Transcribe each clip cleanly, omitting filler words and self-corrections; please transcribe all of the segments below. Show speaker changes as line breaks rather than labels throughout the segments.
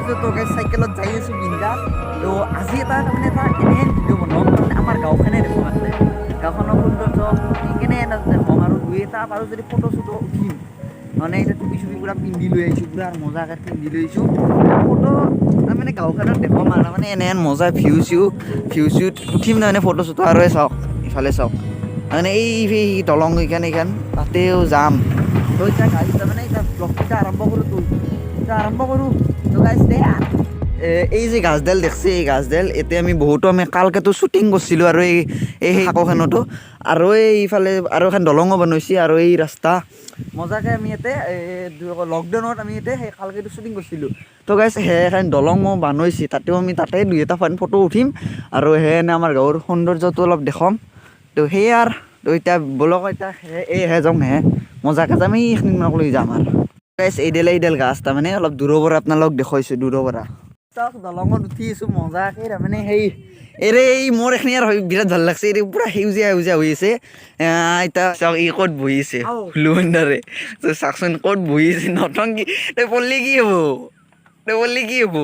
আছোঁ তো গাইছ চাইকেলত যাই আছোঁ বিন্দাছ তো আজি এটা তাৰমানে এটা এনেহেন ভিডিঅ' বনাম মানে আমাৰ গাঁওখনে দেখোঁ মানে গাঁওখনৰ সৌন্দৰ্য কেনে দেখোঁ আৰু দুই এটা আৰু যদি ফটো চটো উঠিম মানে এতিয়া টুপি চুপি পূৰা পিন্ধি লৈ আহিছোঁ পূৰা মজাকৈ পিন্ধি লৈ আহিছোঁ ফটো তাৰমানে গাঁওখনত দেখোঁ আৰু মানে এনেহেন মজা ভিউ চিউ উঠিম তাৰমানে ফটো চটো আৰু চাওক ইফালে চাওক মানে এই দলং এইখান তাতেও যাম তো এতিয়া গাইছ তাৰমানে এতিয়া ব্লগকেইটা আৰম্ভ কৰোঁ তো গাইছ দে এই যে গাছডাল দেখছে এই গাছডাল এতিয়া আমি কালকেতো শ্বুটিং কৰিছিলোঁ আৰু এই শাকখনতো আৰু এইফালে আৰু এখন দলঙো বনাইছে আৰু এই ৰাস্তা মজাকৈ আমি ইয়াতে লকডাউনত আমি ইয়াতে সেই কালকেতো শ্বুটিং কৰিছিলোঁ তো গাইছ এখন দলঙো বনাইছে তাতে দুই এটা ফটো উঠিম আৰু সেনে আমাৰ গাঁৱৰ সৌন্দৰ্যটো অলপ দেখাম তো সেয়ে আৰু তো এতিয়া বলক এতিয়া হে যাম মজাকৈ যাম এইখিনিক লৈ যাম আৰু গাইছ এইডাল গাছ তাৰমানে অলপ দূৰৰ পৰা আপোনালোক দেখুৱাইছোঁ দূৰৰ পৰা চাওক দলঙত উঠি আছোঁ মজাকৈ তাৰমানে এই মোৰ এইখিনি আৰু বিৰাট ভাল লাগছে এই পূৰা সেউজীয়া হৈ আছে এতিয়া চাওক ই ক'ত বহি আছে লুণ্ডাৰে চাওকচোন ক'ত বহি আছে নটংকি তই পঢ়লি কি হ'ব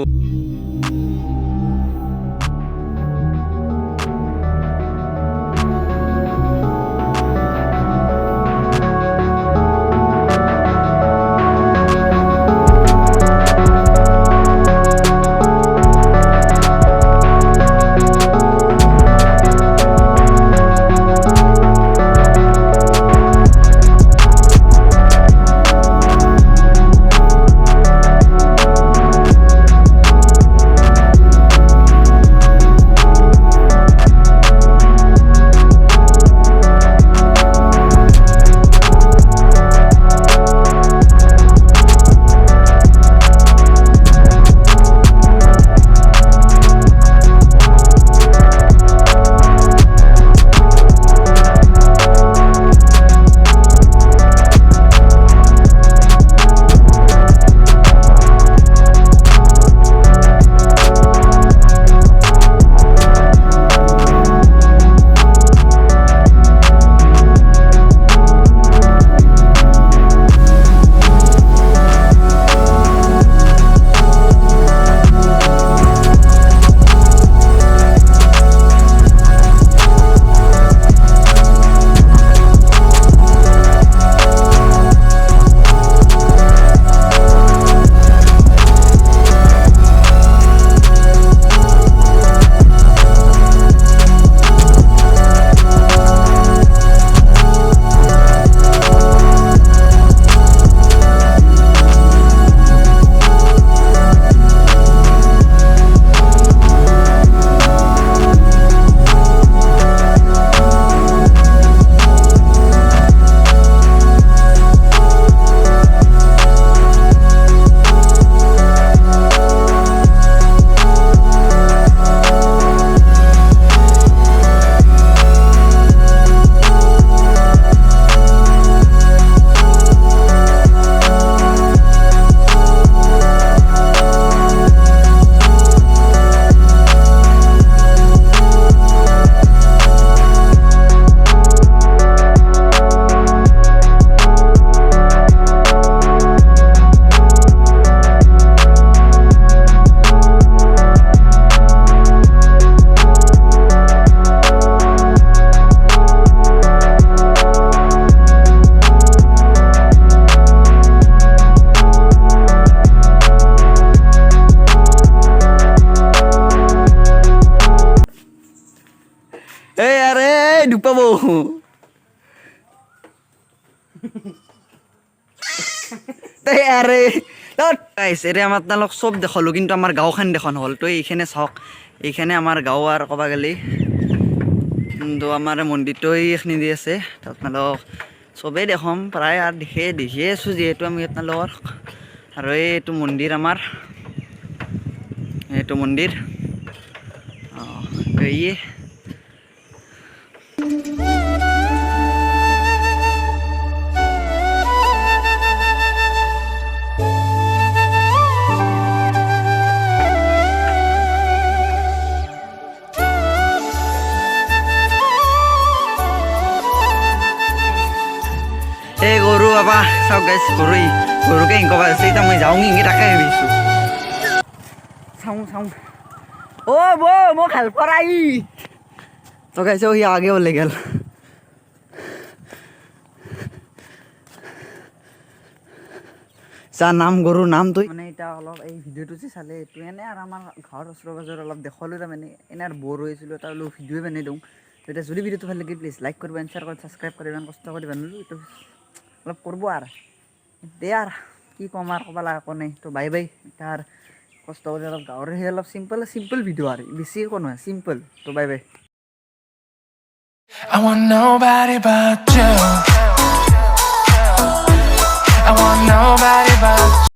ঢুকাবো তাই আরে গাইছ এতিয়া আমাৰ আপোনালোক চব দেখালোঁ কিন্তু আমাৰ গাঁওখন দেখা নহ'ল তো এইখানে চাওক এইখানে আমাৰ গাঁও আৰু ক'ব গ'লে কিন্তু আমাৰ মন্দিৰটো এইখিনি দি আছে তো আপোনালোক চবেই দেখাম প্ৰায় আৰু দেখিয়ে আছোঁ যিহেতু আমি আপোনালোকৰ আৰু এইটো মন্দিৰ আমাৰ এইটো মন্দিৰ এই গৰু বাবা চাওক গাইছ গৰুকে ইংকবা আছে এতিয়া মই যাওঁ ইংকে তাকে ভাবিছোঁ চাওঁ অ' বৌ মোক হেল্প কৰা ই তো গাইছ সি আগে ওলাই গেল যাৰ নাম গৰুৰ নাম তই মানে এতিয়া অলপ এই ভিডিঅ'টো যে চালে এইটো এনেই আৰু আমাৰ ঘৰৰ ওচৰে পাজৰে অলপ দেখুৱালোঁ তাৰমানে এনেই আৰু ব'ৰ হৈ আছিলোঁ এটা অলপ ভিডিঅ'ই বনাই দিওঁ এতিয়া যদি ভিডিঅ'টো ভাল লাগে প্লিজ লাইক কৰিব শ্বেয়াৰ কৰি ছাবস্ক্ৰাইব কৰি ইমান কষ্ট কৰি বানালোঁ এইটো অলপ কৰিব আৰু দে আৰু কি ক'ম আৰু ক'ব লগা একো নাই তো বাই বাই এতিয়া আৰু কষ্ট কৰি অলপ গাঁৱৰে সেই অলপ চিম্পল ভিডিঅ' আৰু বেছি একো নহয় চিম্পল তো bye bye
I want nobody but you. I want nobody but